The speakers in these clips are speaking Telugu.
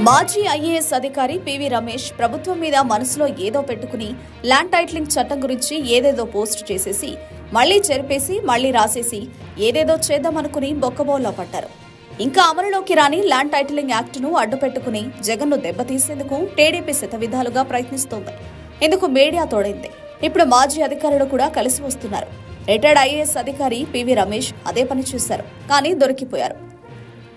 మాజీ ఐఏఎస్ అధికారి పివి రమేష్ ప్రభుత్వం మీద మనసులో ఏదో పెట్టుకుని ల్యాండ్ టైటిలింగ్ చట్టం గురించి ఏదేదో పోస్ట్ చేసేసి మళ్లీ చెరిపేసి మళ్లీ రాసేసి ఏదేదో చేద్దామనుకుని బొక్కబోల్లో పడ్డారు. ఇంకా అమలులోకి రాని ల్యాండ్ టైటిలింగ్ యాక్ట్ను అడ్డుపెట్టుకుని జగన్ను దెబ్బతీసేందుకు టీడీపీ శతవిధాలుగా ప్రయత్నిస్తోంది. ఇందుకు మీడియా తోడైంది. ఇప్పుడు మాజీ అధికారులు కూడా కలిసి వస్తున్నారు. రిటైర్డ్ ఐఏఎస్ అధికారి పివి రమేష్ అదే పని చేశారు, కానీ దొరికిపోయారు.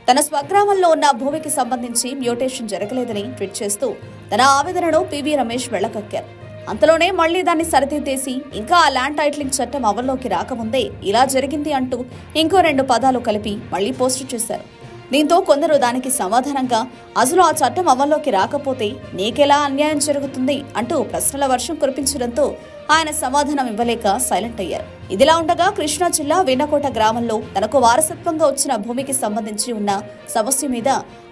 తన స్వగ్రామంలో ఉన్న భూమికి సంబంధించి మ్యూటేషన్ జరగలేదని ట్వీట్ చేస్తూ తన ఆవేదనను పివి రమేష్ వెళ్లకక్కారు. అంతలోనే మళ్లీ దాన్ని సరిదిద్దేసి ఇంకా ఆ ల్యాండ్ టైటిలింగ్ చట్టం అమల్లోకి రాకముందే ఇలా జరిగింది అంటూ ఇంకో 2 పదాలు కలిపి మళ్లీ పోస్టు చేశారు. దీంతో కొందరు దానికి సమాధానంగా అసలు ఆ చట్టం అమల్లోకి రాకపోతే నీకెలా అన్యాయం జరుగుతుంది అంటూ ప్రశ్నల వర్షం కురిపించడంతో ఆయన సమాధానం ఇవ్వలేక సైలెంట్ అయ్యారు. ఇదిలా ఉండగా కృష్ణా జిల్లా వీణకోట గ్రామంలో తనకు వారసత్వంగా వచ్చిన భూమికి సంబంధించి ఉన్న సమస్య మీద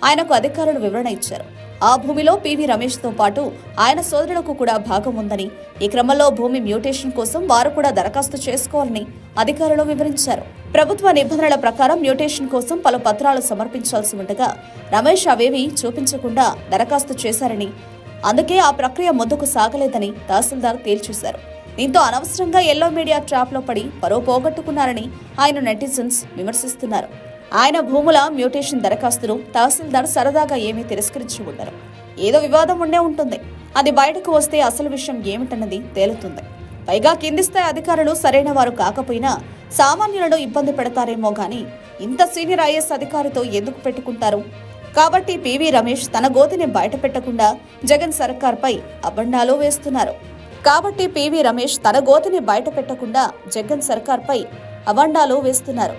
ఆయనకు అధికారులు వివరణ ఇచ్చారు. ఆ భూమిలో పివి రమేష్ తో పాటు ఆయన సోదరులకు కూడా భాగం ఉందని, ఈ క్రమంలో భూమి మ్యూటేషన్ కోసం వారు కూడా దరఖాస్తు చేసుకోవాలని అధికారులు వివరించారు. ప్రభుత్వ నిబంధనల ప్రకారం మ్యూటేషన్ కోసం పలు పత్రాలు సమర్పించాల్సి ఉండగా రమేష్ అవేవి చూపించకుండా దరఖాస్తు చేశారని, అందుకే ఆ ప్రక్రియ ముందుకు సాగలేదని తహసీల్దార్ తేల్చేశారు. దీంతో అనవసరంగా ఎల్లో మీడియా ట్రాప్ లో పడి పరువు పోగొట్టుకున్నారని ఆయన నెటిజన్స్ విమర్శిస్తున్నారు. ఆయన భూముల మ్యూటేషన్ దరఖాస్తును తహసీల్దార్ సరదాగా ఏమీ తిరస్కరించి ఉండరు. ఏదో వివాదం ఉండే ఉంటుంది. అది బయటకు వస్తే అసలు విషయం ఏమిటన్నది తేలుతుంది. పైగా కింది స్థాయి అధికారులు సరైన వారు కాకపోయినా సామాన్యులను ఇబ్బంది పెడతారేమో గానీ ఇంత సీనియర్ ఐఏఎస్ అధికారితో ఎందుకు పెట్టుకుంటారు? కాబట్టి పివి రమేష్ తన గోతిని బయట పెట్టకుండా జగన్ సర్కార్పై అబండాలు వేస్తున్నారు.